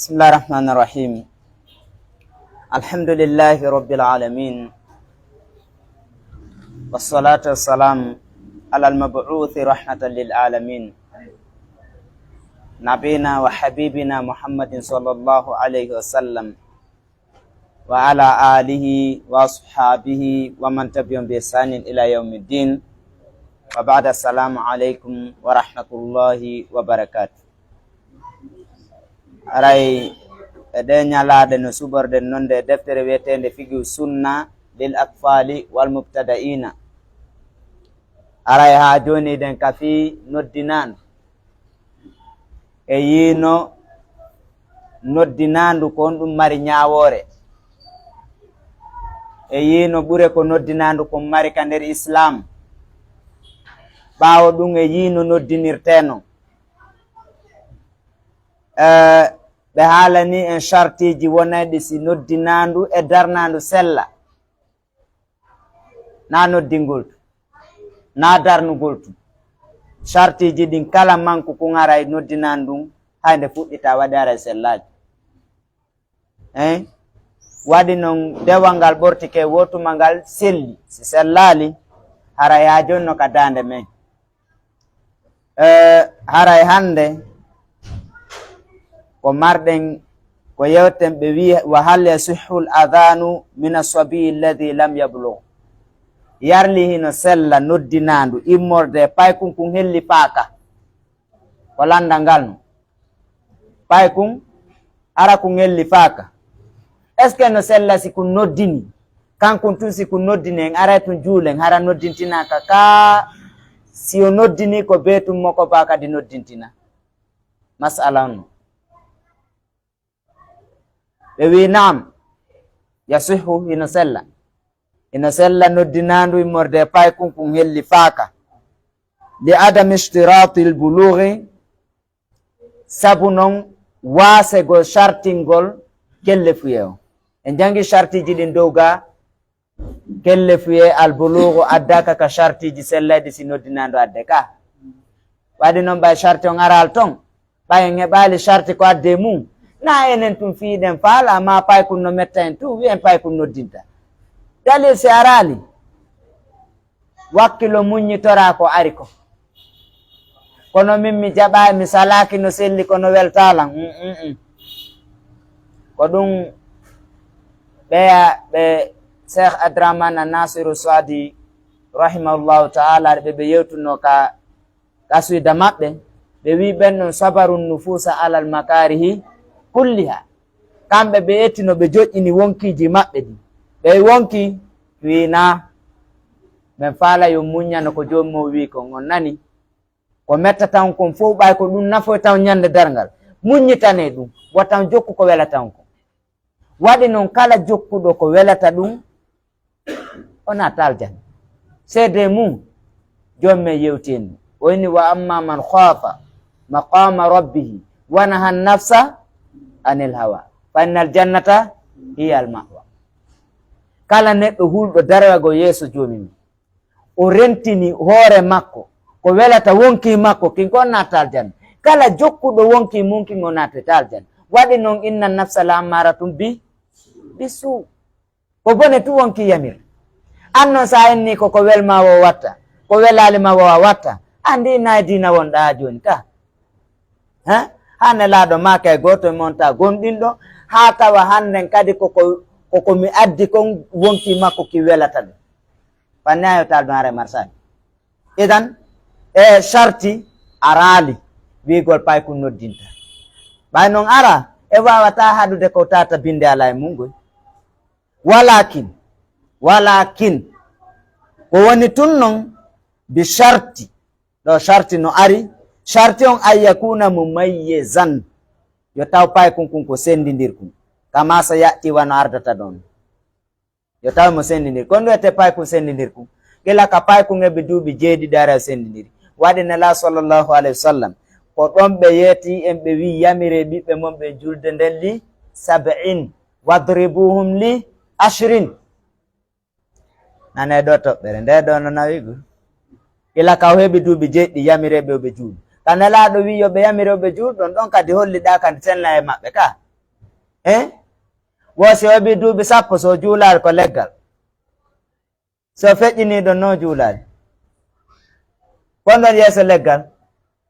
Bismillahirrahmanirrahim. Alhamdulillahi rabbil alamin. Wassalatu wassalam ala al-mab'uthi rahmatan lil alamin. Nabina wa habibina Muhammadin sallallahu alaihi wasallam wa ala alihi wa ashabihi wa man tabi'ahum bi ihsanin ila yaumiddin. Wa ba'da, assalamu alaikum wa rahmatullahi wa barakatuh. Aray de nyalade no suborde nonde deftere wetende fiqhu sunna lil atfali wal mubtada'ina. Aray ha joni den kafi noddinan e yino noddinandu ko dum mari nyaawore e yino bure ko noddinandu ko mari ka nder islam bawo dum e yino noddinirteno be halani en shartiji wonayde si noddinandu e darnandu sella na noddingol na darnugol tu shartiji din kala manku ko ngara e noddinandu hande fuddita wadara sellaji wadi non dewangal bortike wotumangal selli si sellali hara ya jonno ka dande men hara hande ko marden ko yewten be wi wa hal yasihul adhanu min as-sabi alladhi lam yablugh. Yarli hino sella noddinandu immorde paykun kun helli paaka ko landangal paykun ara kun helli paaka est ce que no sella si kun noddini kankun tun si kun noddini en ara tun juulen hara noddintina ka si o noddini ko betum moko paaka di noddintina mas'ala on wi naam yasihu ina sella noddinandu immorde paykun kun helli faaka li adam ishtiratil bulughi sabunon wasego shartingol kelle fuyo en jangi shartiji din dowga kelle fuye al bulughu addaka ka shartiji sellade si noddinandu adde ka wadi non bay sharti on aral ton bay ngebali sharti ko adde mum na enen tun fiiden faala ma paykun no metta en tu wi en paykun noddinta dalil se arali wakkilo muññitora ko ari ko kono min mi jaɓa mi salaki no selli kono weltalan ko ɗum ɓeya ɓe Cheikh Abdraman Nasiru Sadi rahimahullahu ta'ala ɓe yewtuno ka kasuyda maɓɓe ɓe wi ɓen non sabarun nufusa alal makarihi kulliha kamɓe ɓe ettino ɓe joƴƴini wonkiji maɓɓe ɗi ɓe wonki wina men faala yo muññano ko jommo wi ko on nani ko metta tan kon fof ɓay ko ɗum nafoy taw ñande darngal muññitane ɗum watan jokku ko welatan ko waɗi noon kala jokkuɗo ko welata ɗum ona taljan seede mum jomme yewteni o inni wa amma man khafa maqama rabbihi wa naha nafsa anil hawa fa innal jannata hiya al ma'wa. Kala neɗɗo hulɗo darwago yeeso jomimi o rentini hoore makko ko welata wonki makko kinko natta aljanna. Kala jokkuɗo wonki munki mo nattata aljanna. Waɗi noon inna nafsa la ammaratum bisu ko bone tu wonki yamir annon sa enni ko welma wo watta ko welalima wo a watta andi nayi dina wonɗa joni ka hane laaɗo maka e goto e monta gonɗinɗo ha tawa handen kadi koko mi addi kon wonki makko ki welata ɗum fanni ayotal ɗum are marsani idan e sharti arali wigol paykun noddinta ɓay noon ara e wawata haɗude ko tata binde ala e mungoy walakin ko woni tun noon bi sharti ɗo sharti no ari sharti on an yakuna mumayyizan yo taw paykun kun ko sendidirkum kama sa yati wano ardata ɗon yo taw mo sendidir kon wiyete paykun sendidirkum gila ka paykun eɓe duuɓi jeeɗiɗi ara sendidiri waɗi nela sallllahu alayhi wa sallam ko ɗon ɓe yeeti en ɓe wi yamire ɓiɓɓe mon ɓe julde nden li 70 wadribuhum li 20 nane ɗo toɓɓere nde ɗo no nawigo gila ka o heɓi duuɓi jeeɗiɗi yamireɓe oɓe juuɗi kanelaɗo wi yoɓe yamiroɓe juurɗon ɗon kadi holliɗa kadi tenna e maɓɓe ka wosi waɓi duuɓi sappo so juulal ko leggal so feƴƴiniɗo no juulali gonɗon yeeso leggal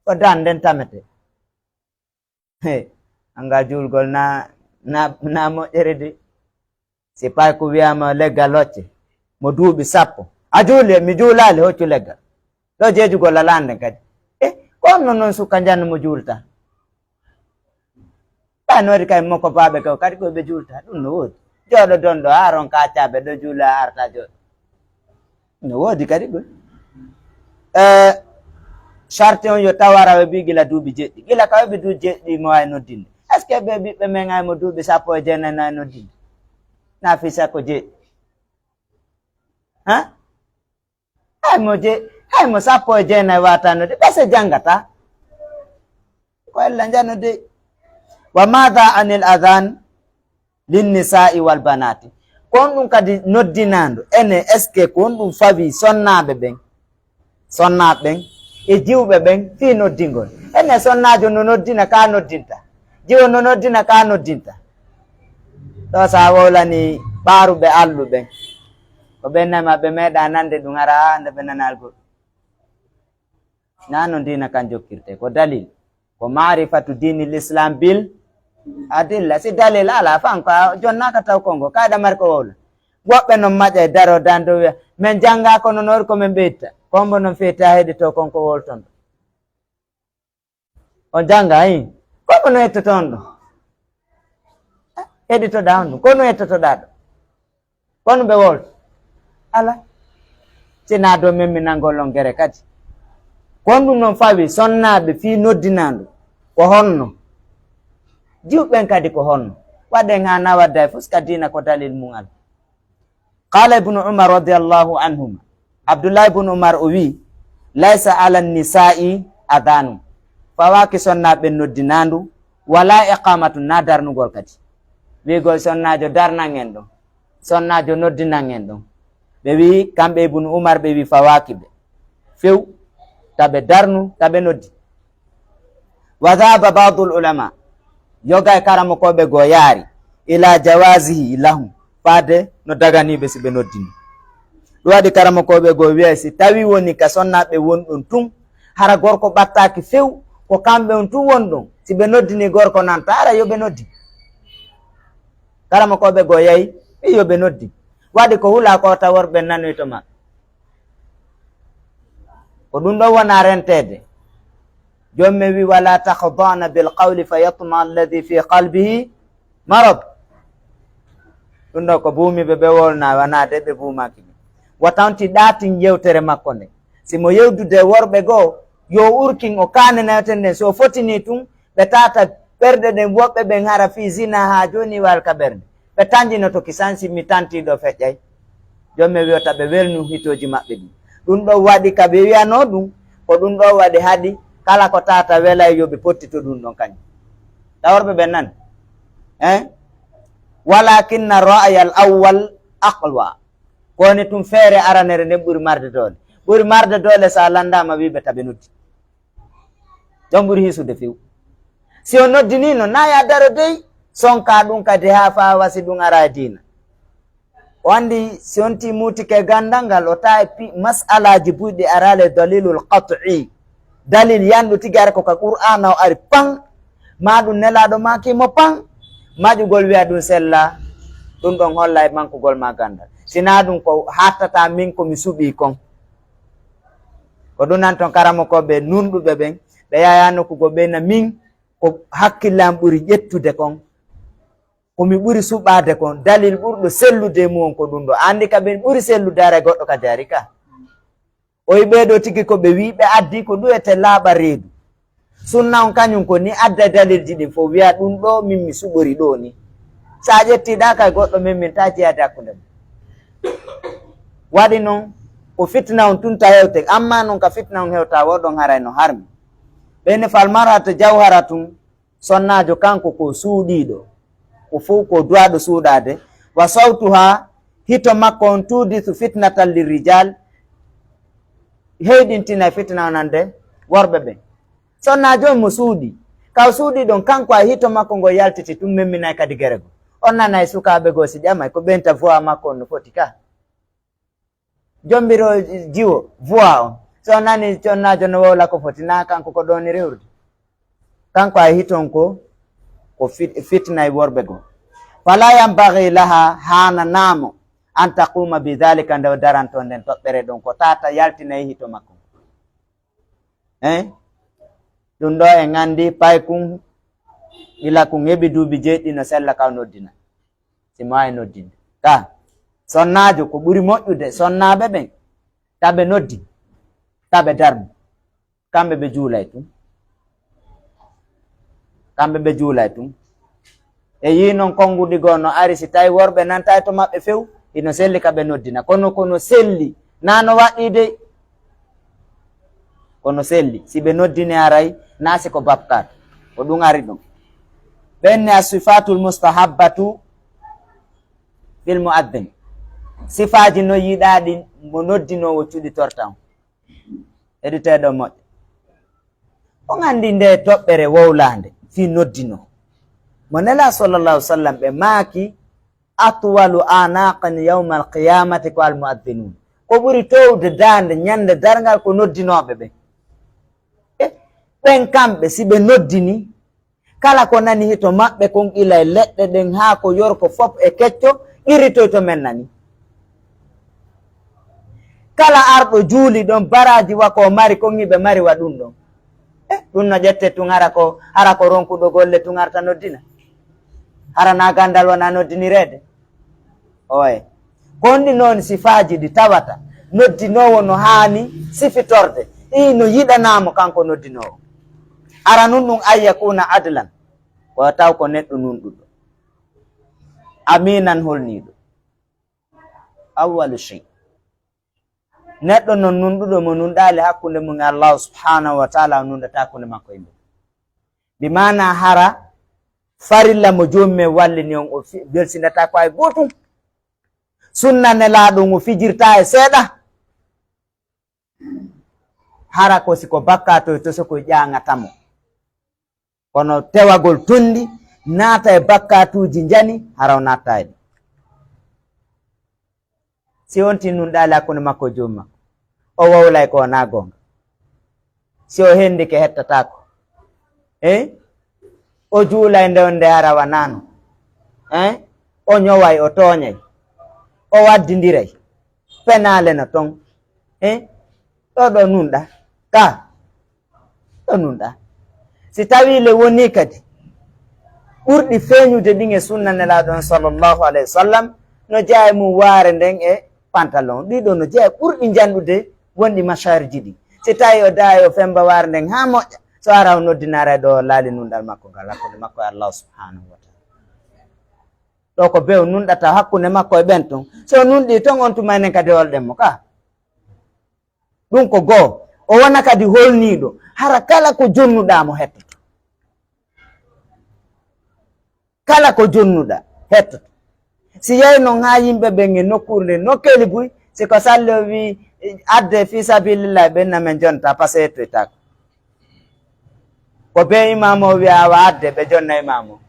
ko dan nden tamete anga juulgol na moƴƴere de si pay ko wiyama leggal hocce mo duuɓi sappo a juuli mi juulali hoccu leggal ɗo jeejugol alande kadi konno noon suka janno mo juulta ɓanori kay mokko baaɓe kaw kadi koɓe juulta ɗum no woodi jooɗo don ɗo haron kaccaɓe ɗo juula arta jooɗo no woodi kadi ɗum charte on yo tawara ɓe gila duuɓi jeɗɗi gila ka ɓe duuɓi jeɗɗi mo wawi noddinde est ce que ɓe ɓiɓɓe men ay mo duuɓi sappo e jeenayi no wawi noddinde na fi sappo jeɗɗi haymo sappo e jeenayi wata nodde ɓese janggata ko ella jano de wa mada anil adhan linnisa'i wal banati kon ɗum kadi noddinandu ene est ce que kon ɗum fawi sonnaɓe ɓen e jiwɓe ɓen fi noddingol ene sonnajo no noddina ka noddinta jiwo no noddina ka noddinta ɗo sa wolani ɓaaruɓe alluɓen ko ɓennama ɓe meeɗa nande ɗum ara nde ɓe nanal goɗɗum na no dina kan jokkirte ko dalil ko marifatu dini l'islam bil adilla si dalil ala fan ko jonnaka taw kongo kaɗa mari ko wowla woɓɓe noon maƴa e daro dando wiya min jangga kono noon komin ɓeytta kombo noon fiyta heɗito konko wolton ɗo on jangga kombo no hettoton ɗo heɗitoɗa on ɗum kono hettotoɗa ɗo kono ɓe wolto ala sina dow min mi nangollon gere kadi kon ɗum noon fawi sonnaɓe fi noddinandu ko honno jiwɓen kadi ko honno waɗen ha nawadda e fuska dina ko dalil mum ala qala ibnu umar radiallahu anhuma abdoullah ibnu umar o wi laysa ala nisa'i adanum fawaki sonnaɓe noddinandu wala iqamatu na darnugol kadi wigol sonnajo darnan en ɗon sonnajo noddinan en ɗon ɓe wi kamɓe ibnu umar ɓe wi fawaki ɓe few taɓe darnu taɓe noddi wa dhaba badu ulama yoga e karamo koɓe go yaari ila jawasihi lahum faade no daganiɓe si ɓe noddini ɗum waɗi karamo koɓe go wiya si tawi woni ka sonnaɓe wonɗon tun hara gorko ɓattaki few ko kamɓe on tun wonɗon si ɓe noddini gorko nanta ara yoɓe noddi karamo koɓe go yayi ɓi yoɓe noddi waɗi ko hula ko ta worɓe nanoy to maɓɓe ko ɗum ɗon wona rentede jomme wi wala takhdana bilqawli fa yatma alladi fi qalbihi marad ɗum ɗo ko buumiɓe ɓe wolna wonade ɓe buumaki ɓe watanti ɗatin yewtere makko nde simo yewdude worɓe goo yo urkin o kaneneten nden so fotini tun ɓe tata ɓerɗe ɗen woɓɓe ɓen hara fi zina ha joni walka ɓernde ɓe tanjinoto kisansi mi tantiɗo feƴƴay jomme wiyata ɓe welnu hitoji maɓɓe ɗi ɗum ɗo waɗi ka ɓe wiyano ɗum ko ɗum ɗo waɗi haɗi kala ko tata welay yoɓe pottito ɗum ɗon kañum taworɓe ɓe nan walakinna ra'aya al awwal aqwa koni tum feere aranere nden ɓuri marde dole sa landama wiɓe taɓe noddi ɗon ɓuri hisude few si o noddinino na ya daro dey sonka ɗum kadi ha fa wasi ɗum ara dina o andi si on timutike gandal ngal o tawi masalaji buyɗi arale dalilul qat'i dalil yanɗu tigi ara koka qur'ana o ari pan ma ɗum nelaɗo makimo pan maƴugol wiya ɗum sella ɗum ɗon holla e mankugol ma gandal sina ɗum ko hattata min komi suɓi kon ko ɗum nan toon karamo koɓe nunɗuɓe ɓen ɓe yaya nokkugo ɓeyna min ko hakkillam ɓuri ƴettude kon komi ɓuri suɓade kon dalil ɓurɗo sellude mum ko ɗum ɗo andi ka ɓen ɓuri sellude ara goɗɗo kadi ari ka o yi ɓeɗo tigi ko ɓe wi ɓe addi ko ɗuyete laaɓa reedu sunna on kañum ko ni adda dalilji ɗin fof wiya ɗum ɗo min mi suɓori ɗo ni sa ƴettiɗa kay goɗɗo min ta jeyade hakkude mum waɗi noon ko fitna on tunta hewte amma noon ka fitna on hewta woɗon haray no harmi ɓeyni falmarata jawhara tun sonnajo kanko ko suuɗiɗo ko fof ko duwaɗo suuɗade wa sawtuha hito makko on tudisu fitnatal lirijal heyɗintina fitna onande worɓe ɓen sonnajo mo suuɗi kawsuudi ɗon kanko a hito makko ngo yaltiti ɗum memminay kadi gerego on nanay sukaɓe goo si ƴamay ko ɓenta voix makko on no foti ka jombiro jiwo voix on so nani connajo no wowla ko foti na kanko ko ɗoni rewrude kanko a hiton ko fitnay worɓe goo fala yambagi laha hana naamo an taquma bidhalika nde daranto nden toɓɓere ɗon ko tata yaltinayi hito makko ɗum ɗo e gandi pay kum ila kum heɓi duuɓi jeeɗɗi no sella kaw noddina simo wawi noddinde ka sonnajo ko ɓuri moƴƴude sonnaɓe ɓen taɓe noddi taɓe darmu kamɓe ɓe juulay tum kamɓe ɓe juulay tum e yi noon konguɗi goo no ari si tawi worɓe nantay to maɓɓe few ino selli kaɓe noddina kono selli na no waɗi dey kono selli si ɓe noddini aray na si ko babkat ko ɗum ari ɗum ɓenne a sifatul mustahabbatu fil muaddin sifaji no yiɗaɗi mo noddinowo cuuɗi tortan heɗiteɗo moƴƴo on andi nde toɓɓere wowlande fi noddino mo nela sallallahu sallam ɓe maaki atwalu anaqan yawma alqiyamati ko almuaddinun ko ɓuri towde dande ñande dargal ko noddinoɓe ɓe ɓen kamɓe si ɓe noddini kala ko nani hito maɓɓe kon ila e leɗɗe ɗen haa ko yorko fof e kecco irritoy to men nani kala arɗo juuli ɗon baraji wa ko mari kon hiɓe mari wa ɗum ɗon ɗum no ƴette tun hara ko ronkuɗo golle tun arta noddina hara na gandal wona noddinirede oye konɗi noon sifaji ɗi tawata noddinowo no haani sifitorde no yiɗanamo kanko noddinowo ara nun ɗum an yakuna adlan ko taw ko neɗɗo nunɗuɗo aminan holniɗo awwalu shay neɗɗo non nunɗuɗo mo nunɗali hakkunde mum e allahu subhanahu wa taala o nunɗata hakkunde makko e mum bi mana hara farilla mo jomum wallini on o belsindata ko ay gotum sunna nelaɗum o fijirta e seeɗa hara ko siko bakkato to soko ƴaŋatamo kono tewagol tondi naata e bakkatuji jani hara o natta e ɗi si wonti nunɗali hakkunde makko jomum makko o wowlay ko na gonga si o hendike hettatako o juulay nde on nde hara wanano o ñoway o tooñay o waddidiray penale no ton ɗo nunɗa ka ɗo nunɗa si tawi le woni kadi ɓurɗi feeñude ɗin e sunna nelaɗon sallllahu alayhi wa sallam no jeeya mum waare nden e pantalon ɗiɗo no jeeya ɓurɗi janɗude wonɗi macharji ɗi si tawi o dawi o femba waare nden ha moƴƴa so ara o noddinara ɗo laali nunɗal makko ngal hakkunde makko e allahu subhanahu wa taala ɗo ko bew nunɗata hakkunde makko e ɓen ton so nunɗi ton on tumaynen kadi holɗen mo ka ɗum ko goo o wona kadi holniɗo hara kala ko jonnuɗamo hettoto kala ko jonnuɗa hettoto si yeyi noon ha yimɓe ɓen e nokkure nde nokkeli buy siko salli o wi adde fi sabilillah ɓenna men jonta par ce que hettoytako ko be imam o wiya awa adde ɓe jonna imam o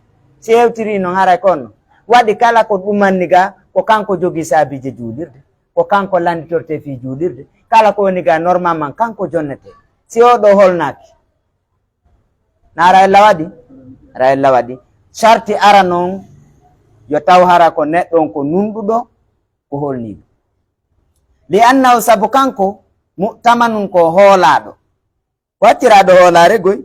si hewtiri noon haray konno waɗi kala ko ɗumanni ga ko kanko jogi saabije juulirde ko kanko landitorte fi juulirde kala ko woni ga normalement kanko jonnete si oɗo holnaki na ara ella waɗi ara ella waɗi sarti ara noon yo taw hara ko neɗɗon ko nunɗuɗo ko holniɗo li annahu sabu kanko mu'tamanum ko hoolaɗo wattiraɗo hoolare goy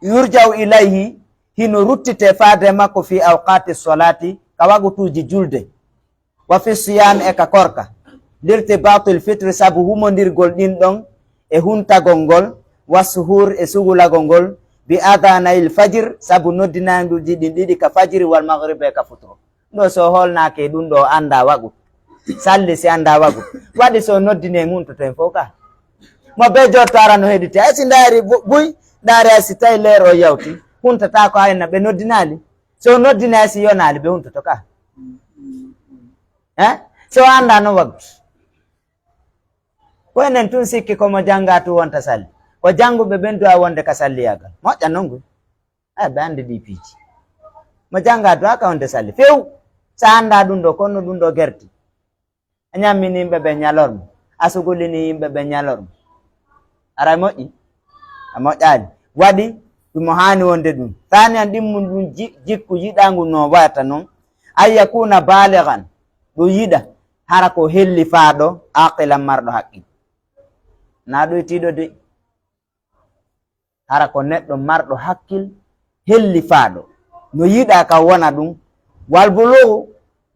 yurjaw ilayhi hino ruttite faade makko fi awqati solati ka wagutuji julde wa fi siyami e ka korka lirtibatul fitri sabu humodirgol ɗin ɗon e huntagol ngol wa suhur e sugulagol ngol bi adanayil fajir sabu noddinaguji ɗin ɗiɗi ka fajiri wal magribe ka futuro ɗo so holnake ɗum ɗo anda wagu salli si anda wagu waɗi so noddine huntoto en fof ka mo be jotto ara no heɗite ay si daari buy daari ay si tawi leer o yawti huntata ko hayna ɓe noddinali so noddinay si yonali ɓe huntoto ka so anda no waggu ko enen tun sikki komo janga tu wonta salli ko janguɓe ɓen duwa wonde ka salliyagal moƴƴa nongu ɓe ande ɗi piiji mo janga duwa ka wonde salli few sa anda ɗum ɗo konno ɗum ɗo gerti a ñammini yimɓe ɓe ñalormo a sugulini yimɓe ɓe ñalormo ara moƴƴi a moƴƴani waɗi ɗum hani wonde ɗum tani an ɗimmum ɗum jikku yiɗagu no wayata noon an yakuna baligan ɗum yiɗa hara ko helli faaɗo aqilan marɗo haqqil na ɗoytiɗo de hara ko neɗɗo marɗo hakkil helli faaɗo no yiɗa ka wona ɗum wal bulugu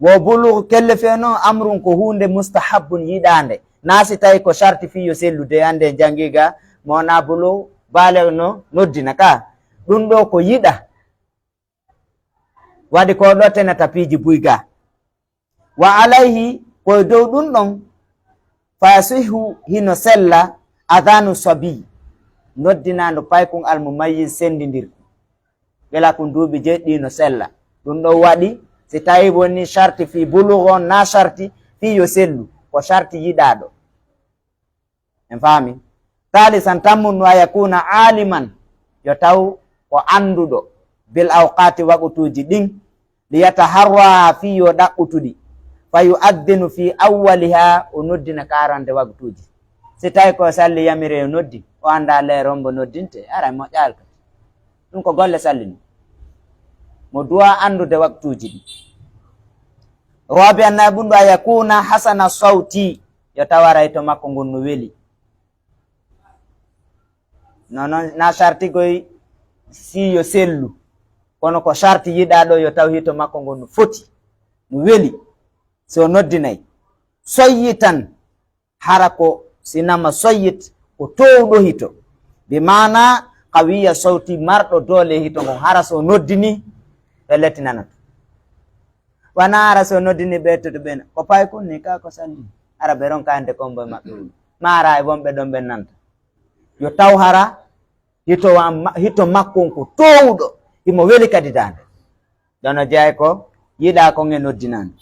wo bulugu kelle fe noon amrun ko hunde mustahabbun yiɗande na si tawi ko sarti fiyo sellude ande jangiga mona bulugu baale no noddina ka ɗum ɗo ko yiɗa waɗi ko ɗo tenata piiji buyga wa alayhi koye dow ɗum ɗon fasihu hino sella adanu sabi noddinando paykun almumayyiz sendidirku ɓela ko duuɓi jeɗɗi no sella ɗum ɗo waɗi si tawi woni sarti fi bulugon na sarti fi yo sellu ko sarti yiɗaɗo en faami talisan tammum no a yakuna aliman yo taw ko anduɗo bil awqati waɓutuji ɗin liyataharra fi yo ɗaɓɓutuɗi fa yu'addinu fi awwaliha o noddina karande waɓutuji si tawi ko salli yamire yo noddi o anda leerombo noddinte ara moƴƴal ka ɗum ko golle sallini mo duwa andude waktuji ɗi roɓe annayi ɓunɗo a yakuna hasana sawti yo tawaray to makko ngon no weeli nonon na sartigoy si yo sellu kono ko sarti yiɗaɗo yo taw hito makko ngon no foti no weeli so noddinayi soyyitan hara ko sinama soyyit ko towɗo hito bi mana qawiya sawti marɗo doole hito ngon hara so noddini ɓe lettinanato wana hara so noddini ɓeytoto ɓena ko pay kunni ka ko salli hara ɓe ron kande kombo maɓɓe mara e wonɓe ɗon ɓe nanta yo taw hara hito makkon ko towɗo imo weli kadi dande ɗono jeey ko yiɗa kon e noddinande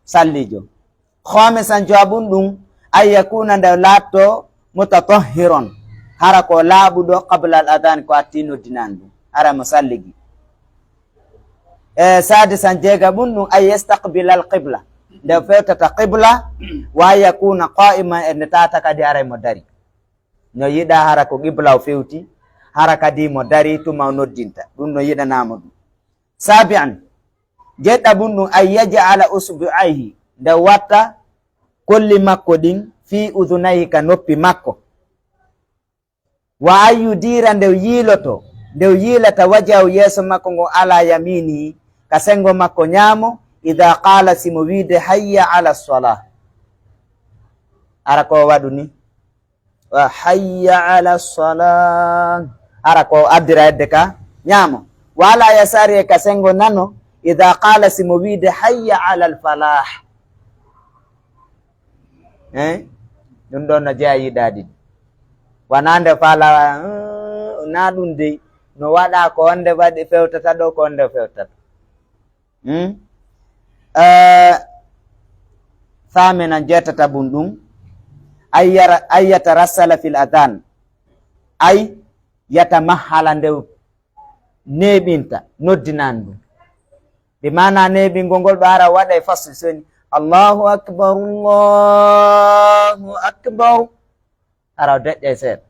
sallijo khomisan jawabun ɗum an yakuna nde laatto mutatahhiron hara ko laaɓuɗo qabla al adan ko atti noddinande ɗum hara mo salligi sadisan jeega ɓum ɗum an yastaqbila al qibla nde fewtata qibla wa yakuna qa'iman e nde tata kadi haray mo dari no yiɗa hara ko qibla o fewti hara kadi mo dari tuma o noddinta ɗum no yiɗanamo ɗum sabi'an jeɗɗa ɓum ɗum an yaj'ala usbu'ayhi nde watta kolli makko ɗin fi udunayhi ka noppi makko wa an yudira ndew yiiloto ndew yiilata wajahu yeeso makko ngo ala yaminihi ka sengo makko ñaamo ida qala simo wiide hayya ala solah ara ko waɗu ni wa hayya ala solah ara ko addira hedde ka ñaamo wala yasari e ka sengo nano ida qala simo wiide hayya ala al falah ɗum ɗon no jeeya yiɗaɗi wanande fala na ɗum dey no waɗa ko onde waɗi fewtata ɗo ko onde fewtata famina jettata bum ɗum ay yatarassala fil adan ay yatamahala ndew neɓinta noddinan ɗum ɓe mana neɓingol ngol ɗo ara waɗa e fasl soni allahu akbar allahu akbar ara deƴƴe seeɗa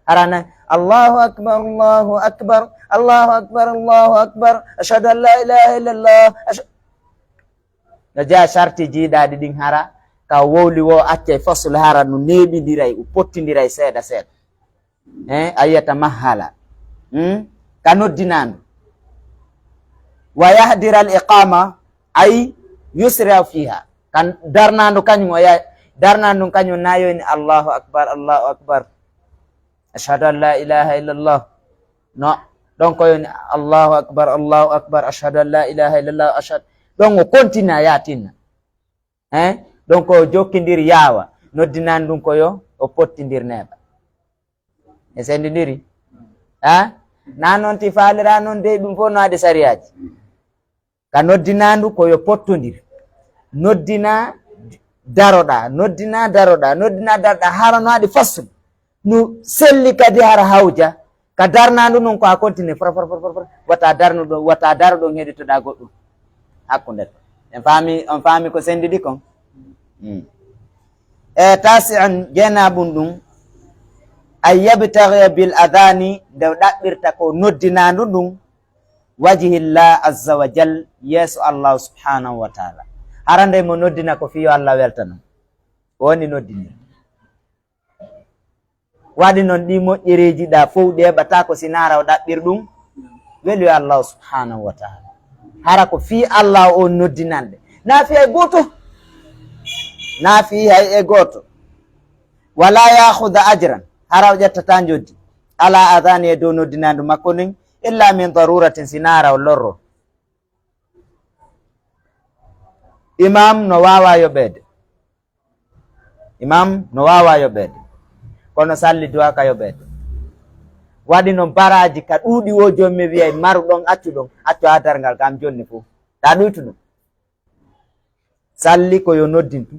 arana allahu akbar allahu akbar allahu akbar allahu akbar ashhadu an la ilaha illallah no jeeya sarti jiiɗaɗi ɗin hara ka wowli wo acca fasl hara no neɓidiray o pottidiray seeɗa seeɗa ayiyata mahala ka noddinandu wa yahdira al iqama ay yusra fiha kan darnandu kañum o yahay darnandu kañum nayoni allahu akbar ashhadu an la ilaha illallah no ɗon koyoni allahu akbar ashhadu an la ilaha illallah ashhadu ɗon o continue a yatinna ɗon ko jokkidir yaawa noddinan ɗum koyo o pottidir neeɓa e sendidiri na noon ti faalira noon de ɗum fof no waɗi sariyaji ka noddinandu koyo pottodir noddina daroɗa noddina daroɗa hara no waɗi fasl no selli kadi hara hawja ka darnandu non ko a continue far wata darnu do wata dar do ngedi to da goddo hakkunde en fami ko sendi di kon tasi'an janabun dum ay yabtaghi bil adani daw dabbirta ko noddinandu dum wajhillah azza wa jal yesu allah subhanahu wa ta'ala harande mo noddina ko fiyo allah weltano woni noddini wadi non di moƴƴereji da fowɗe bata ko sinara o dabbir dum weli allah subhanahu wa ta'ala hara ko fi allah o noddinande na fi ay goto na fi hay e goto wala ya'khudha ajran hara o ƴettata joddi ala adani e dow noddinandu makko nin illa min daruratin sinara o lorro imam no wawa yoɓede kono salli duwa ka yoɓede waɗi no baraji ka ɗuuɗi wo jommi wiyay maruɗon accu ha dargal kam jonni fof ta ɗuytu ɗum salli ko yo noddintu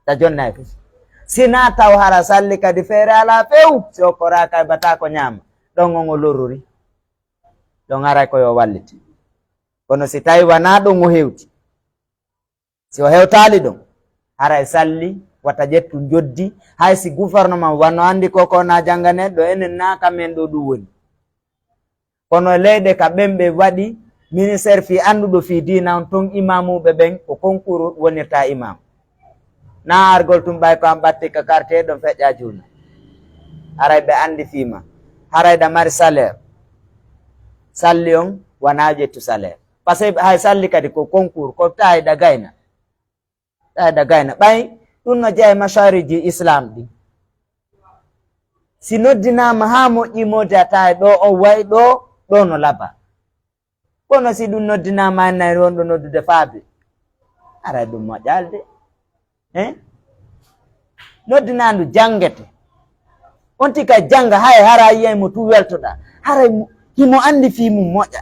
ta jonnay fof sina taw hara salli kadi feere ala few si o koraka bata ko ñaama ɗon on o lorruri ɗon aray koyo walliti kono si tawi wana ɗon o hewti si o hewtali ɗon haray salli wata ƴettu joddi hay si gouvernement wanno andi koko na jangane ɗo enen na kamen ɗo ɗum woni kono leyɗe ka ɓemɓe waɗi ministére fi anduɗo fi dina on ton imamuɓe ɓen ko concours wonirta imam na argol tum ɓay ko am ɓatti ka carte ɗon feƴƴa juuna haray ɓe andi fima haray ɗa mari salaire salli on wana ƴettu salaire par ce que hay salli kadi ko concours ko tawiɗa gayna ɓay ɗum no jeeya mashariji islam ɗi si noddinama ha moƴƴimode a tawi ɗo o way ɗo no laba kono si ɗum noddinama annayi wonɗo noddude faabe aray ɗum moƴƴalde noddinandu jangete on tika janga hay hara yiyay mo tu weltoɗa haray himo andi fi mum moƴƴa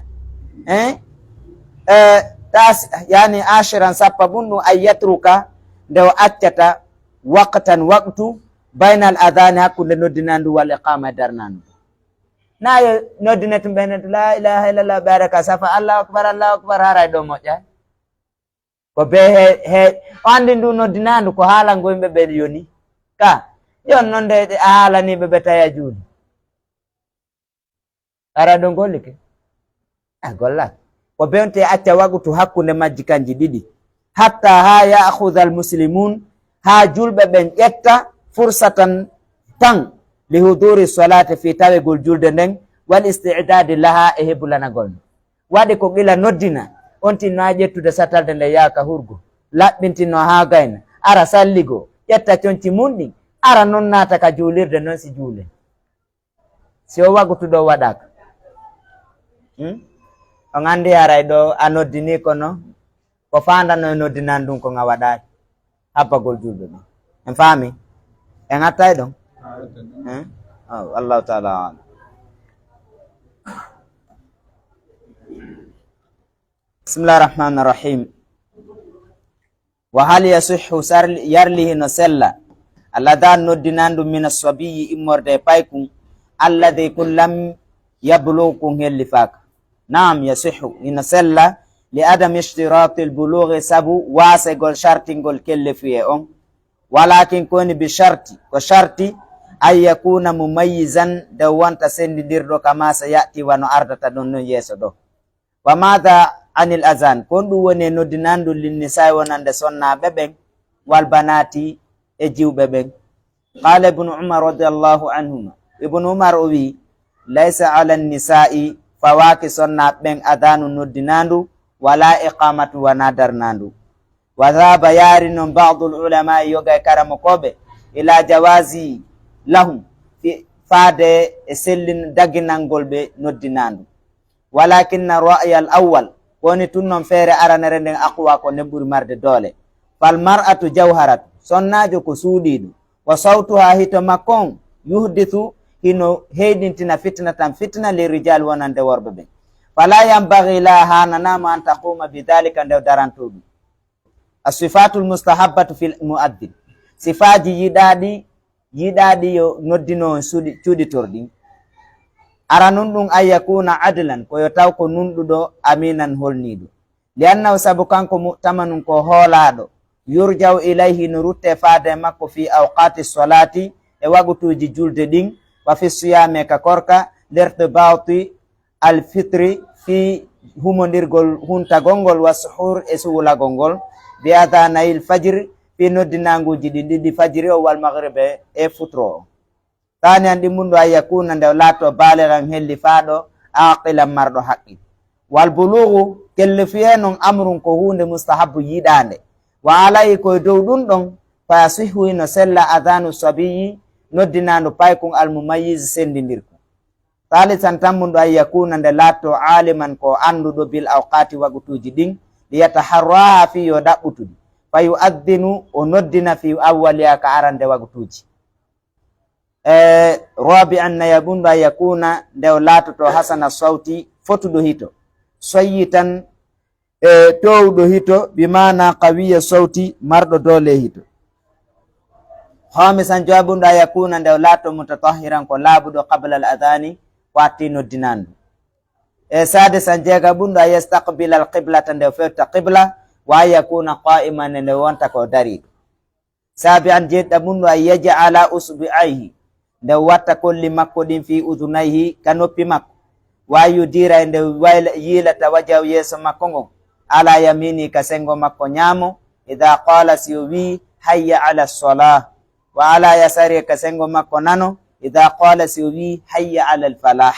yani ashiran sappa bunɗum ay yatruka nde o accata waqtan waqtu baynal adani hakkunde noddinandu wal iqama e darnandu nayo noddinetum ɓenete la ilaha illallah baraka safa allahu akbar haray ɗo moƴƴa ko be he o andi ndu noddinandu ko haalango yimɓe ɓe yoni ka yon noon nde a haalaniɓe ɓe tawi a juuli ara ɗo gollike a gollata ko bente acca waqtu hakkunde majji kanji ɗiɗi hatta ha ya'khudha almuslimun ha julɓe ɓen ƴetta fursatan tan li huduri salati fi tawegol julde nden wal istidadi laha e hebulanagol waɗi ko ɓila noddina on tinno ha ƴettude satalde nde yaaka hurgo laɓɓintinno ha gayna ara salligo ƴetta conci munɗi ara non naata ka juulirde noon si juule si o wagtuɗo waɗaka on andi aray ɗo a noddini kono ko fandano e noddinan ɗum ko nga waɗaki habbagol julɓe ɗum en faami en attay ɗon allahu taala alam bisimillahi rahmani rahim wa hal yasihhu yarlihi no sella allada noddinandu min assabiyi immorde paykum alladi kun lam yablug kun helli faka naam yasihhu ino sella li adam ishtirati lbulughi sabu wasegol shartingol kelle fiye on walakin koni bi sharti ko sharti ay yakuna mumayyizan de wonta sendidirɗo kama sa yati wano ardata ɗon non yeeso ɗo wa madha anil azan kon ɗum woni noddinandu linnisai wonande sonnaɓe ɓen wal banati e jiwɓe ɓen qala ibnu umar radiallahu anhuma ibnu umar o wi laysa ala nnisai fawaki sonnaɓe ɓen adanu noddinandu wala iqamatu wana darnandu wa dhaba yari non ba'du ulama yoga karamo koɓe ila jawazi lahum faade e sellin daginangol ɓe noddinandu walakinna ra'ya al awwal woni tun non feere aranere nden aqwa ko nden ɓuri marde doole fal mar'atu jawharatu sonnajo ko suuɗiɗo wa sawtuha hito makkon yuhdithu hino heydintina fitna tan fitna li rijal wonande worɓe ɓen fala yambagi la hananama an taquma bidhalika ndew darantoɗum asifatu lmustahabbatu fi muaddin sifaji yiɗaɗi yiɗaɗi yo noddino cuuɗitorɗi ara nun ɗum an yakuna adlan koyo taw ko nunɗuɗo aminan holniɗo li annahu sabu kanko mu'tamanum ko hoolaɗo yurjaw ilayhi no rutte faade makko fi awqati solati e wagutuji julde ɗin wa fi siyame ka korka l'irtibati alfitri fi humodirgol huntagol ngol wa suhur e suwulagol ngol bi adanayil fajiri fi noddinanguji ɗi ɗiɗi fajiri o wal magribe e futro o tani an ɗimmunɗo an yakuna nde laatto baligan helli faaɗo aqilan marɗo haqqi wal bulugu kelle fiye non amrun ko hunde mustahabu yiɗande wa alayi koye dow ɗum ɗon fa yasihu no sella adanu sabiyi noddinandu paykun almumayise sendidirku talisan tammunɗo an yakuna nde laatto aliman ko anduɗo bil awqati wagutuji ɗin liyataharraha fi yo ɗaɓɓutuɗi fa yuaddinu o noddina fi awwaliya ka arande wagutuji robi an nayaɓunɗo an yakuna nde o laatoto hasana sawti fotuɗo hito soyitan towɗo hito bimana qawiya sawti marɗo dole hito hamisan jawabunɗo an yakuna nde o laatto mutatahiran ko laaɓuɗo qabla al adani watti noddinandu sade san jeega ɓunɗo a yastaqbila al qiblata nde o fewta qibla wa an yakuna qa'iman nde wonta ko dariɗo saabi an jeɗɗa ɓunɗo a yaj'ala usbi'ayhi nde watta kolli makko ɗin fi udunayhi ka noppi makko wa yudira e nde yilata wajaw yeeso makko ngon ala yamini ka sengo makko ñaamo ida qala si o wi hayya ala solah wa ala yasari ka sengo makko nano ida qala si o wi hayya ala alfalah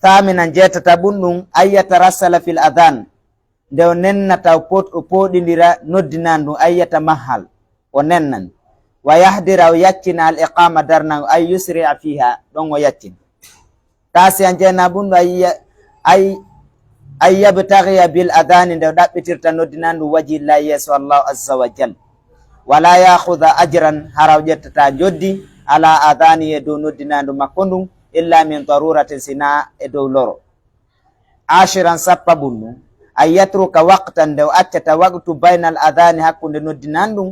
thaminan jeetata ɓunɗum an yatarassala fil adan nde o nennata o poɗidira noddinan ɗum an yata mahal o nennan wa yahdira o yaccina al iqama darnan an yusria fiha ɗon o yaccina tasi an jeena ɓunɗo an yabtagiya bil adani nde o ɗaɓɓitirta noddinan ɗum wajillahi yeeso allahu azza wa jal wala yahuda ajran hara o ƴettata joddi ala adani e dow noddinandu makko ndum illa min daruratin sina e dow loro ashiran sappa ɓunɗum an yatruka waqtan nde o accata waqtu baynal adani hakkunde noddinan ɗum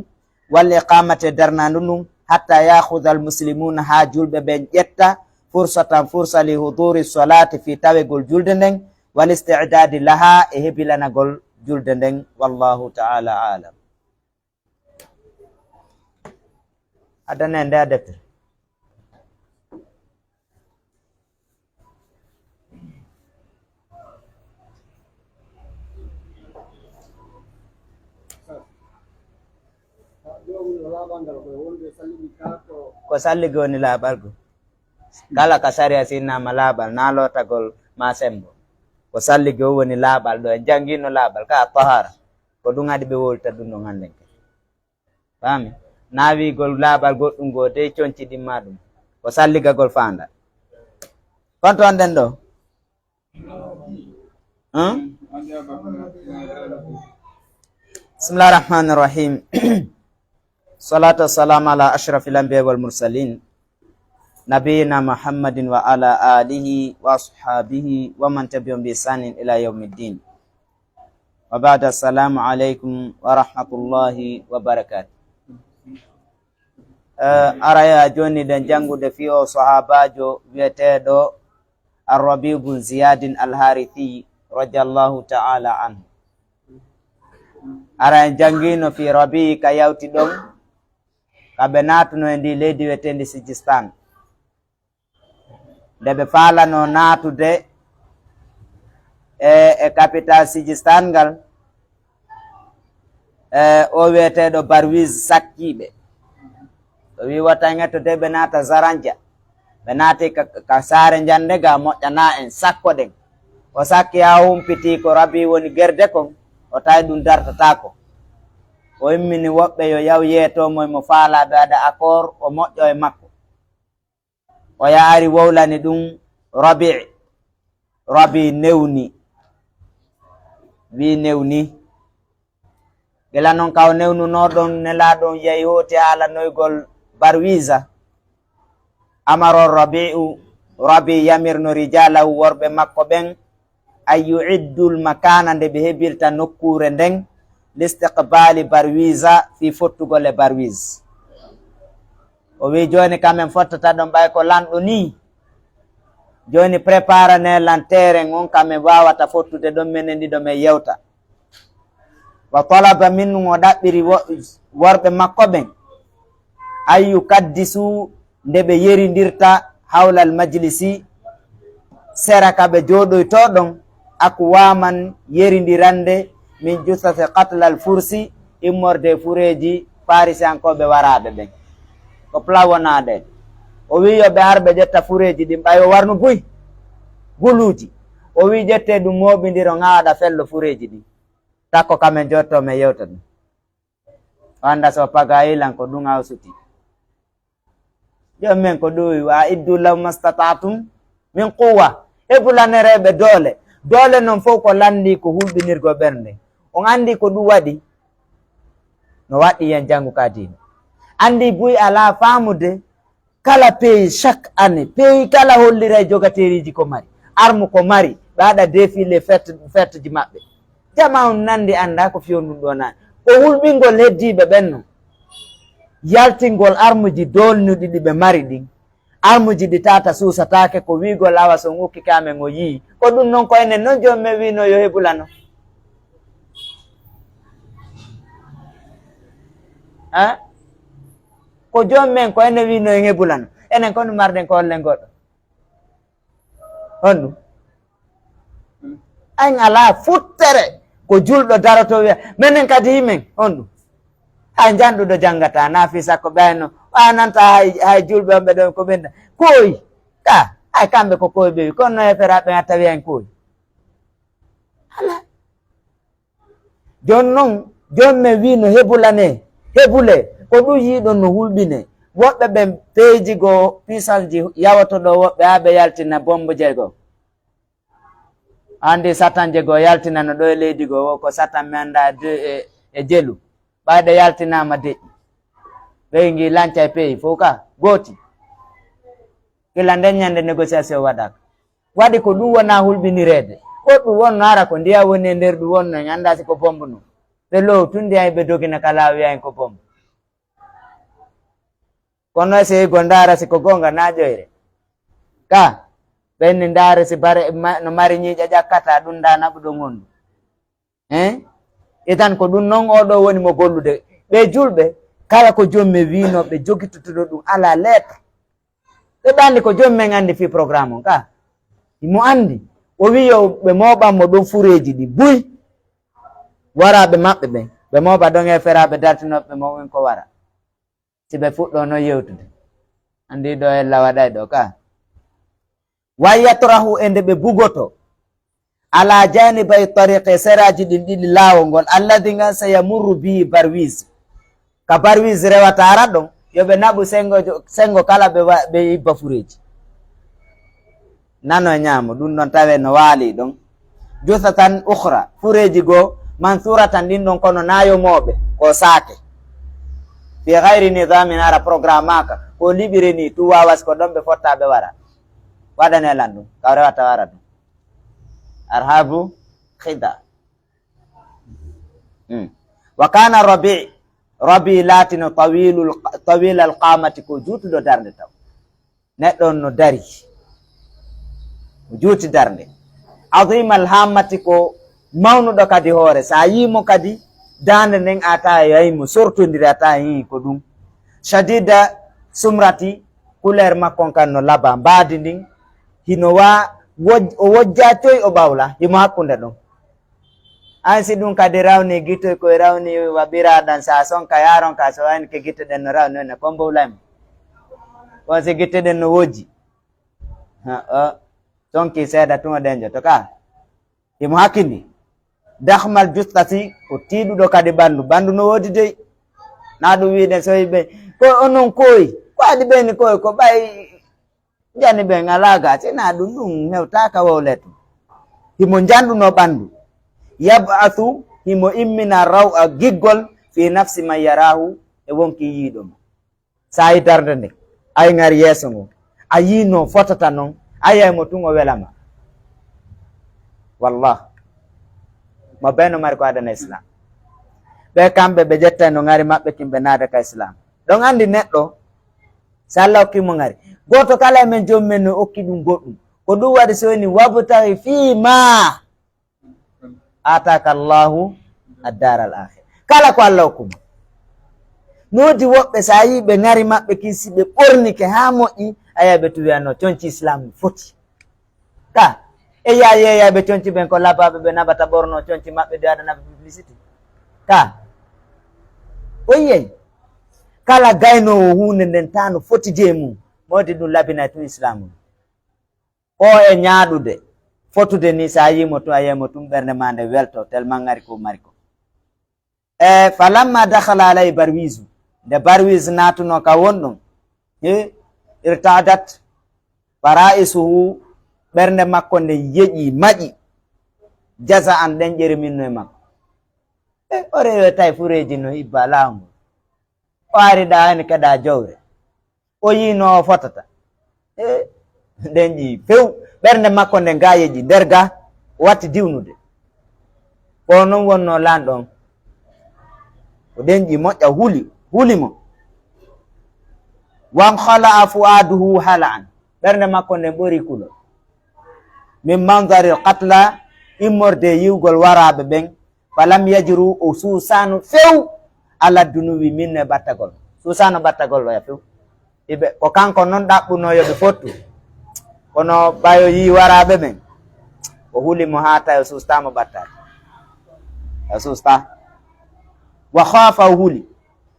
wal iqamate darnandu ɗum hatta yahuda al muslimuna ha julɓe ɓen ƴetta fursatan fursa li huduri solati fi tawegol julde nden wal istidadi laha e hebilanagol julde nden wallahu taala alam adane nde a deftere ko salligi woni laaɓal go kala ka sariya sinnama laaɓal na lotagol ma sembo ko salligi o woni laaɓal ɗo en jangino laaɓal ka tahara ko ɗum haɗi ɓe wolta ɗum ɗon handen ke fami na wigol laaɓal goɗɗum go de conci ɗimma ɗum ko salligagol fanda konto on ɗen ɗo bismillah rahmani rahim salatu wassalam ala ashrafil anbiya wal mursalin nabiyina muhammadin wa ala alihi wa ashabihi wa man tabi'ahum bi ihsanin ila yaumiddin wa ba'da assalamu alaikum wa rahmatullahi wa barakatuh araya joni den jangude fi o sahabajo wiyeteɗo Ar-Rabi' bun Ziyadin al-Harithi radiyallahu ta'ala anhu ara en jangino fi Rabi' ka yawti ɗon kaɓe natuno e ndi leydi wiyetendi Sijistan nde ɓe falano natude e capital Sijistan ngal o wiyeteɗo Barwiz sakkiɓe o wi wataŋeto de ɓe nata Zaranja ɓe naati ka saare jande ga moƴƴana en sakko ɗen o sakki ha humpiti ko Rabi' woni gerde kon o tawi ɗum dartatako o immini woɓɓe yo yaw yeetomo mo faalaɓe aɗa accord o moƴƴo e makko o yaari wowlani ɗum Rabi' newni wi newni gila noon kaw newnunoɗon nelaɗon yehi hoti haalanoygol Barwiza amaro Rabi' yamirno rijalahu worɓe makko ɓen an yu'iddul makana nde ɓe heɓirta nokkure nden listiqbali Barwiza fi fottugol e Barwiz o wi joni kamen fottata ɗon ɓay ko lanɗo ni joni préparane lantere on kamen wawata fottude ɗon minen ɗiɗo men yewta wa talaba min o ɗaɓɓiri worɓe makko ɓen ayyu kaddisu nde ɓe yeridirta hawlal majlisi sera ka ɓe jooɗoytoɗon akwaman yeridirande min justate qatlal fursi immorde fureji parisiankoɓe waraɓe ɓen ko plawonade o wi yoɓe arɓe ƴetta fureji ɗin ɓayo warnu buy guluji o wi ƴette ɗum moɓidiro ŋawaɗa fello fureji ɗin takko kamen jotto men yewta ɗum o anda so paga ilan ko ɗum hawsuti jom men ko ɗowi wa iddu law mastatatum min quwa hebulanereɓe doole noon fof ko landi ko hulɓinirgo ɓernde on andi ko ɗum waɗi no waɗi yen janngu ka diina andi buy ala famude kala pays chaque année pays kala hollira e jogateriji ko mari armu ko mari ɓe waɗa défilé fête ji maɓɓe jama on nandi anda ko fiyon ɗum ɗo nani ko hulɓingol heddiɓe ɓenno yaltingol armuji dolnuɗi ɗi ɓe mari ɗin armuji ɗi tata susatake ko wigol awa so ukki kamen o yii ko ɗum noon ko enen noon joni min wino yo heɓulano ko joni men ko enen wino yo heɓulano enen kono marɗen ko hollen goɗɗo honɗum an ala futtere ko julɗo daroto wiya minen kadi himen honɗum hay janɗuɗo janggata nafi sakko ɓeyno nanta hay julɓe on ɓe ɗon ko ɓenda koyi ka hay kamɓe ko koyi ɓewi kono no heferaɓe a tawi hen koyi ala joni noon joni min wino heɓulane heɓule ko ɗum yiɗon no hulɓine woɓɓe ɓe peeji goo puissance ji yawato ɗo woɓɓe ha ɓe yaltina bombe jego andi satan jego yaltinano ɗo e leydi goo ko satan mi anda e jelu ɓayɗe yaltinama deƴƴi ɓe gi lanca e pays fof ka gooti kila nden ñande négociation waɗaka waɗi ko ɗum wona hulɓinirede goɗɗum wonno ara ko ndiya woni e nder ɗum wonno en anda siko bombe no ɓe low tun ndiya ɓe dogina kala wiya en ko bombe kono seyigo ndara siko gonga na ƴoyre ka ɓenni ndaare si bare no mari ñiiƴa ƴakkata ɗum nda naɓuɗo gonɗu itan ko ɗum noon oɗo woni mo gollude ɓe julɓe kala ko jommi wino ɓe jogitotoɗo ɗum ala lettre ɓe ɓandi ko jommi men andi fi programme on ka imo andi o wi yo ɓe moɓanmo ɗon fureji ɗi buy waraɓe maɓɓe ɓen ɓe moɓa ɗon e feraɓe dartinoɓe moɓen ko wara si ɓe fuɗɗo noon yewtude andi ɗo ella waɗay ɗo ka wayatrahu e nde ɓe bugoto ala janibay tariqe seraji ɗin ɗiɗi laawol ngol alladi ngan sayamurru bi barwise ka barwise rewata ara ɗon yoɓe naɓu sengo kala ɓe ibba fureji nano e ñaamo ɗum ɗon tawe no waali ɗon jusatan ukhra fureji goo mansuratan ɗin ɗon kono nayomoɓe ko saake fi gayri nidamin ara programme aka ko liɓiri ni tu wawas ko ɗon ɓe fottaɓe wara waɗanelan ɗum kaw rewata wara ɗum arhabu khida wa kana rabi latino tawil alqamati ko juutuɗo darde taw neɗɗon no dari juuti darde adima alhammati ko mawnuɗo kadi hoore sa yimo kadi dande nden ata yayimo sortodiri ata yi ko ɗum shadida sumrati couleur makkon kan no laba mbaadi ndin hino o wojja toy o ɓawla himo hakkunde ɗon an si ɗum kadi rawni gitoy koye rawni waɓiraɗan sa sonka yaron ka so wayni ke gitte ɗen no rawni one ko mbowlaymo on si gitte ɗen no wojji sonki seeɗa tun o ɗenjo to ka himo hakkindi dahmal justati ko tiiɗuɗo kadi ɓanndu no woodi dey na ɗum wiɗen so yiɓe ko onon koyi ko adi ɓeni koyi ko ɓay jani ɓen ala gasi na ɗum hewtaka wowleto himo janɗuno ɓanndu yabathu himo immina raw a giggol fi nafsi man yarahu e wonki yiiɗomo sa yi darde nde ay ngari yeeso ngo a yino fotata noon ayaymo tun o welama wallah mo ɓe no mari ko adana islam ɓe kamɓe ɓe ƴettay no ngari maɓɓe kimɓe naade ka islam ɗon andi neɗɗo salla okki mo ngari goto kala men jom men no okki ɗum goɗɗum ko ɗum waɗi so woni wabtaghi fi ma ataka Allahu ad-dar al-akhir kala ko Allah hokkuma nodi woɓɓe sa yi ɓe ngari maɓɓe kisi ɓe ɓornike ha moƴƴi a yaha ɓe tuwiyano conci islam foti ka e yeyaɓe conci ɓen ko labaɓe ɓe naɓata ɓorno conci maɓɓe de waɗanaɓe publicité ka o yiyey kala gaynowo hunde nden tano foti je mum modi ɗum labinay tun islamu o e ñaaɗude fotude ni sa yimo tun a yiyemo tum ɓernde ma nde welto tellement ngari ko mari ko e falamma dakhala alay barwisu nde barwis natuno ka wonɗum irtadat faraisuhu ɓernde makko nde yeƴi maƴi jasa an ɗen ƴeri minno e makko o rewe tay fureji no ibba lawgu o ariɗa hani keɗa jowre o yino o fotata nden ƴi few ɓernde makko nde nga yeƴi nder ga watti diwnude ko noon wonno lanɗon o ɗen ƴi moƴƴa huli mo wan hala fuaduhu hala an ɓernde makko nden ɓori kulo min manzari qatla immorde yiwgol waraɓe ɓen falam yajiru o susano few ala dunuwi minno e ɓattagol susano ɓattagol ɗo ya few iɓe ko kanko noon ɗaɓɓuno yoɓe fottu kono ɓayo yi waraɓe ɓen o hulimo ha tawi o sustamo ɓattade o susta wa khafa o huli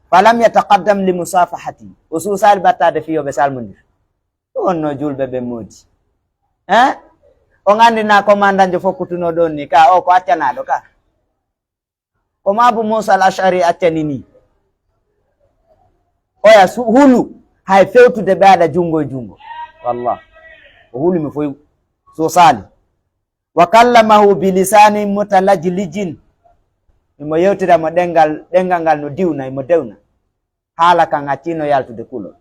falam yataqaddam li musafahati o susali ɓattade fiyoɓe salmodir ɗum wonno julɓe ɓe moodi o gandina commandant jo fokkutuno ɗon ni ka o ko accanaɗo ka ko Abu Musa al-Ash'ari accani ni oya hulu hay fewtude ɓe aɗa jungo e jungo wallah o hulumi foy so sali wa kallamahu bi lisani mutalajlijin imo yewtiramo ɗengal ngal no diwna imo dewna haala kan accino yaltude kulol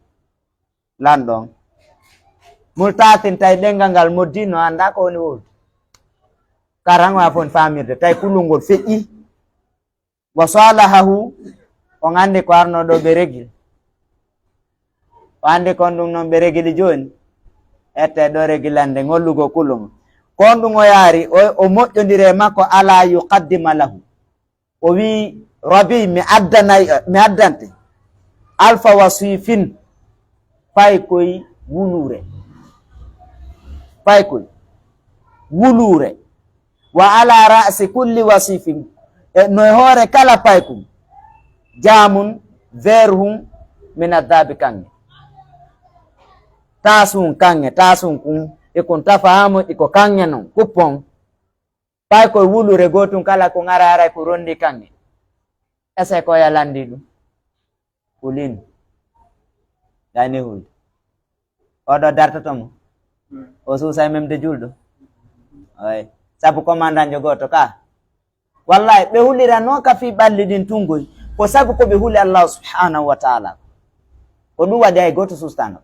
lanɗon multatin tay ɗengal ngal moddino anda ko woni wolde karan wa fon famirde tay kulungol feƴƴi wa salahahu on andi ko arno ɗo ɓe regil o andi kon ɗum noon ɓe regili joni ette ɗo regilande ngollugo kulungo kon ɗum o yaari o moƴƴodire makko ala yuqaddima lahu o wi rabi mi addante alfa wasifin fay koye wulure wa ala ra'si kulli wasifin no hoore kala paykum jamun verhum min adabi kange tasun kun e kon tafahamo iko kange non kuppon pay koye wulure gotum kala ko ngara ko rondi kange ese ko yalandi ɗum kulin dani hulde oɗo dartotomo o suusay memde julɗo ay sabu commandant jo goto ka wallahi ɓe hulirano ka fi ɓalli ɗin tungoy ko sabu ko ɓe huli Allah subhanahu wa ta'ala ko ɗum waɗi hay goto sustano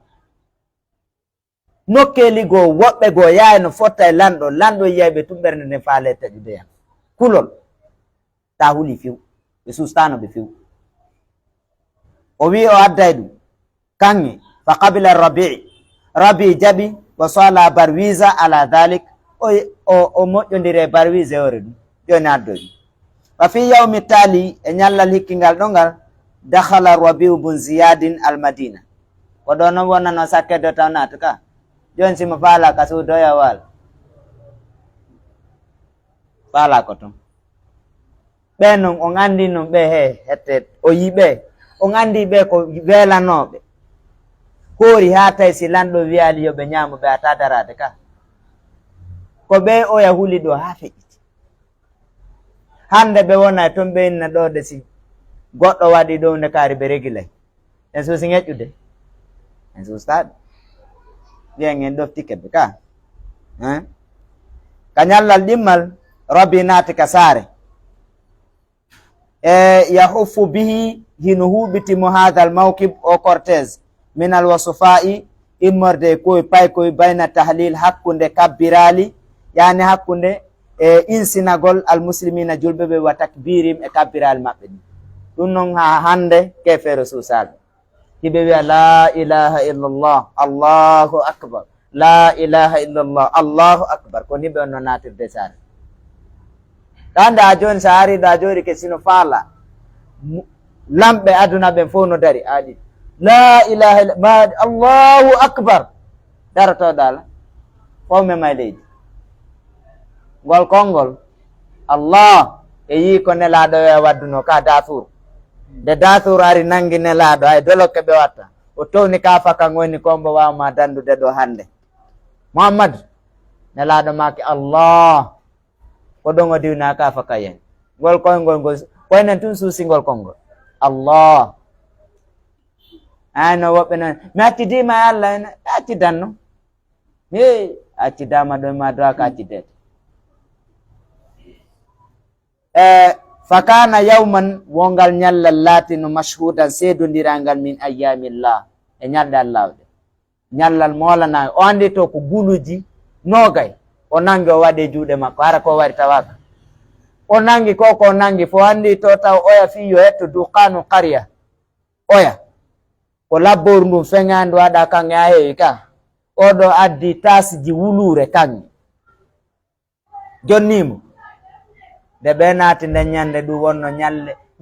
nokkeli goo woɓɓe goo yahay no fotta e lanɗo yiyayɓe tum ɓernde nden faale taƴudeyan kulol ta huli few ɓe sustano ɓe few o wi o adday ɗum kange fa qabila rabi jaɓi wa sala barwisa ala dhalik o moƴƴodire barwise ore ɗum joni addoy wa fi yawmi tali e ñallal hikkingal ɗo ngal dakhala rabiu bun ziyadin al madina ko ɗo noon wonnano sakkedo taw naata ka joni simo faala ka suudoya wal faala ko ton ɓe noon on andi noon ɓe he hette o yiɓe on andi ɓe ko welanoɓe hoori ha tawi si lanɗo wiyali yoɓe ñaamo ɓe ata darade ka ko ɓe oya huli ɗo ha feƴƴiti hande ɓe wona toon ɓe inna ɗo de si goɗɗo waɗi ɗo nde kaari ɓe regilay en suusi ŋeƴƴude en sustaɗe ɓiyen en ɗoftike ɓe ka ka ñallal ɗimmal rabbi naati ka saare e yahuffu bihi hino huɓitimo hadal mawkib o cortège minal wasufa'i immorde koye pay koye bayna tahlil hakkunde kabbirali yani hakkunde e insinagol almuslimina julɓe ɓe wa takbirim e kabbirali maɓɓe ɗi ɗum noon ha hande kefere suusaɓe hiɓe wiya la ilaha illallah allahu akbar la ilaha illallah allahu akbar ko hiɓe on no natirde saare ɗande a joni sa ari ɗo a jooɗi ke sino faala lamɓe aduna ɓen fof no dari aɗi la ilaha illa ma allahu akbar darotoɗala fof mema leydi ngol konngol allah e yi ko nelaɗo e wadduno ka datur nde datur ari nangi nelaɗo ay dolokke ɓe watta o towni ka fakan woni kombo wawma dandude ɗo hande mouhammadou nelaɗo make allah ko ɗon o diwna ka faka yen ngol koyngol ngol koynen tun suusingol konngol allah ayno woɓɓe noon mi accidima e allah ene ɓe accidanno he accidama ɗo ma dowa ka accidede fakana yawman wongal ñallal laatino mashhudan seedodirangal min ayamillah e ñalɗe allahwɗe ñallal molana o andi to ko guluji nogay o nangi o waɗe juuɗe makko hara ko wari tawaka o nangi ko nangi fo andi to taw oya fiyo hetto dukanu qarya oya ko labbor ndum feŋandu waɗa kanŋe a heewi ka oɗo addi tasiji wulure kanŋe jonnimo nde ɓe naati nden ñande ɗum wonno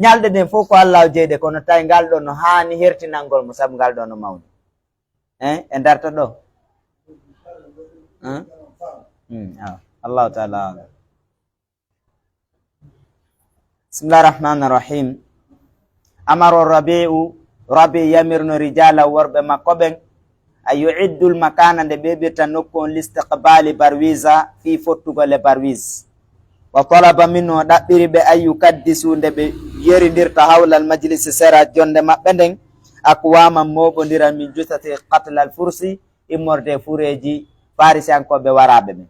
ñalɗe ɗen fof ko allah o jeyɗe kono tawi ngal ɗo no haani hertinalngol mo saabu ngal ɗo no mawni e darta ɗo allahu taala alam bisimillahi rahmani rahim amaro rabi yamirno rijala worɓe makko ɓen a yuiddul makana nde ɓeɓirta nokku on listiqbali barwisa fi fottugol e barwise wa talaba min o ɗaɓɓiri ɓe an yukaddisu nde ɓe yerindirta hawlal majlisi sera jonde maɓɓe nden akwaman moɓodira min jusati qatlal fursi immorde fureji farisiankoɓe waraɓe ɓen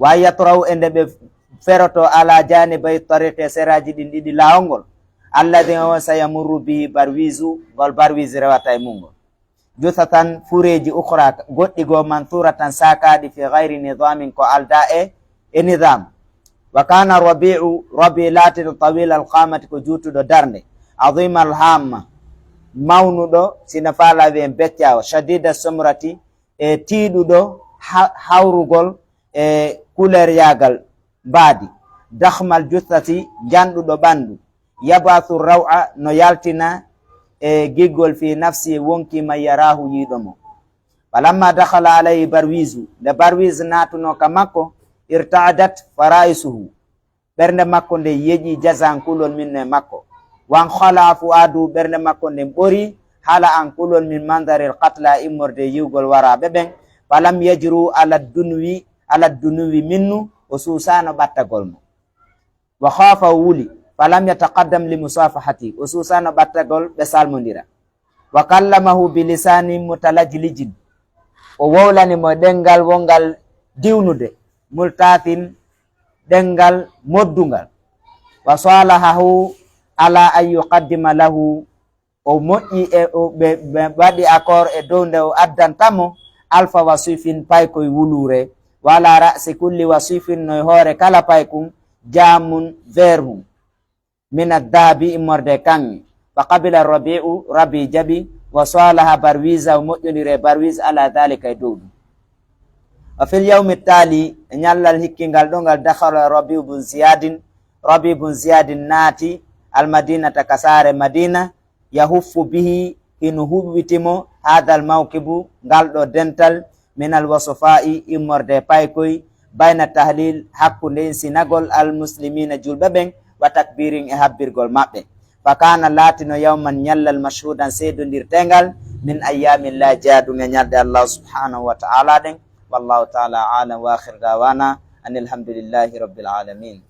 wa yatraw e nde ɓe feroto ala janibay tariqe seraji ɗin ɗiɗi lawol alladi o sayamurru bi barwisu ngol barwise rewata e mumgol jusatan fureji ukra goɗɗi go mansuratan sakaɗi fi gayri nidamin ko alda e nidam wa kana rabi latino tawil alqamati ko jutuɗo darde adima alhamma mawnuɗo sina faalawi en beccawo shadida somrati e tiiɗuɗo hawrugol e couleur yagal mbaadi dahmal justati janɗuɗo ɓandu yabathu rawa no yaltina e giggol fi nafsi wonkima yarahu yiɗomo falamma dahala alayhi barwisu nde barwise natuno ka makko irtaadat faraisuhu ɓernde makko nde yeƴi jasan kulol min e makko wan hala fuadu ɓernde makko nden ɓori hala an kulol min mandarel katla immorde yiwgol waraɓe ɓen falam yajru ala dunuwi minnu o susano ɓattagol mo wa khafa wuli falam yataqaddam li musafahati o susano ɓattagol ɓe salmodira wa kallamahu bilisani mutalajlijin o wowlanimo ɗengal wongal diwnude multatin ɗengal moddungal wa salahahu ala an yuqaddima lahu o moƴƴi e ɓe waɗi accord e dow nde o addantamo alpha wasifin paykoye wulure wala rasi kulli wasifin noye hoore kala paykum jamun verhum min addahabi immorde kanŋe fa qabila rabi jaɓi wa salaha barwisa o moƴƴodire barwise ala dhalika e dow ɗum wa fil yawmi tali e ñallal hikkingal ɗo ngal dahala rabi bun ziyadin naati almadinata kasare madina yahuffu bihi hino huɓɓitimo hadal mawkibu ngal ɗo dental min alwasofa'i immorde paykoy bayna tahlil hakkunde sinagol almuslimina julɓe ɓen wa takbirin e habbirgol maɓɓe fa kana laatino yawman ñallal mashhudan seedodirtengal min ayamillah jaaduge ñalde allah subhanahu wa ta'ala ɗen wallahu taala alam wa akhir dawana an alhamdulillahi rabbil alamin.